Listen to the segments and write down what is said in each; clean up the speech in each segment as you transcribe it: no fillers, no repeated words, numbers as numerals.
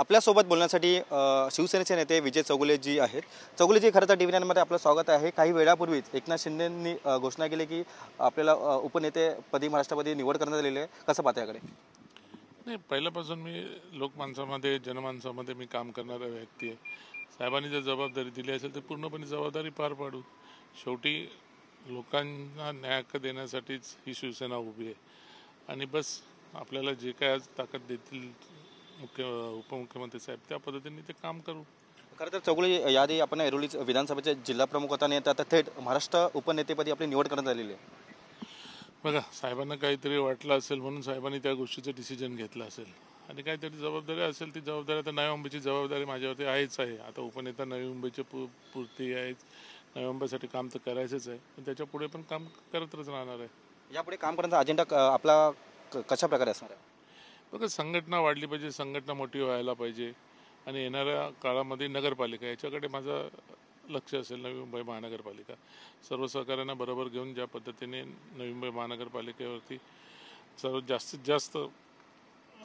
आपल्यासोबत बोलण्यासाठी शिवसेनेचे नेते विजय चौगुले जी आहेत। चौगुले जी, खरं तर टी.व्ही. 9 मध्ये आपलं स्वागत आहे। काही वेळापूर्वीच एकनाथ शिंदेंनी घोषणा केली की आपल्याला उपनेतेपदी महाराष्ट्रामध्ये निवड करण्यात आलेली आहे। कसं पाहता याकडे? नाही, पहिल्यापासून मी लोकमानसामध्ये जनमानसामध्ये मी काम करणारा व्यक्ती आहे। साहेबांनी जर जबाबदारी दिली असेल तर पूर्णपणे जबाबदारी पार पाडू। शेवटी लोकांना न्याय देण्यासाठीच ही शिवसेना उभी आहे आणि बस आपल्याला जे काय आज ताकद देतील उपमुख्यमंत्री साहेब त्या पद्धतीने ते काम करू। खरं तर चौगुले, याआधी आपण ऐरोली विधानसभेचे जिल्हा प्रमुख होता आणि आता थेट महाराष्ट्र उपनेतेपदी आपली निवड करण्यात आलेली आहे। बघा, साहेबांना काहीतरी वाटलं असेल म्हणून साहेबांनी त्या गोष्टीचं डिसिजन घेतलं असेल आणि काहीतरी जबाबदारी असेल ती जबाबदारी आता नवी मुंबईची जबाबदारी माझ्यावरती आहेच आहे। आता उपनेता नवी मुंबईची पूर्ती आहे, नवी मुंबईसाठी काम तर करायचंच आहे पण त्याच्या पुढे पण काम करतच राहणार आहे। यापुढे काम करण्याचा अजेंडा आपला कशा प्रकारे असणार आहे? बघा, संघटना वाढली पाहिजे, संघटना मोठी व्हायला पाहिजे आणि येणाऱ्या काळामध्ये नगरपालिका याच्याकडे माझं लक्ष असेल। नवी मुंबई महानगरपालिका सर्व सहकार्यांना बरोबर घेऊन ज्या पद्धतीने नवी मुंबई महानगरपालिकेवरती जास्तीत जास्त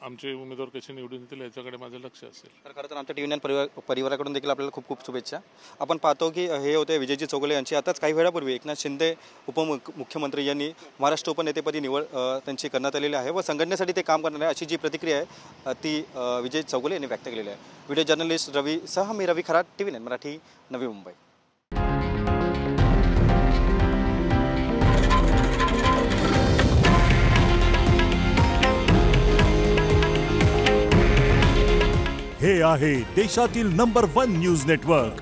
आमचे उमेदवार कसे निवडून येतील याच्याकडे माझं लक्ष असेल। तर खरं तर आमच्या टी.व्ही. 9 परिवाराकडून देखील आपल्याला खूप खूप शुभेच्छा। आपण पाहतो की हे होते विजयजी चौगुले यांची। आताच काही वेळापूर्वी एकनाथ शिंदे उपमुख्यमंत्री यांनी महाराष्ट्र उपनेतेपदी निवड त्यांची करण्यात आलेली आहे व संघटनेसाठी ते काम करणार आहे अशी जी प्रतिक्रिया आहे ती विजय चौगुले यांनी व्यक्त केलेली आहे। व्हिडिओ जर्नलिस्ट रवी सह मी रवी खरात, टी.व्ही. 9 मराठी, नवी मुंबई। हे आहे देशातील नंबर 1 न्यूज नेटवर्क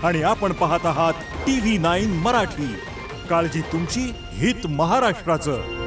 आणि आपण पाहत आहात टी.व्ही. 9 मराठी। काळजी तुमची, हित महाराष्ट्राचं।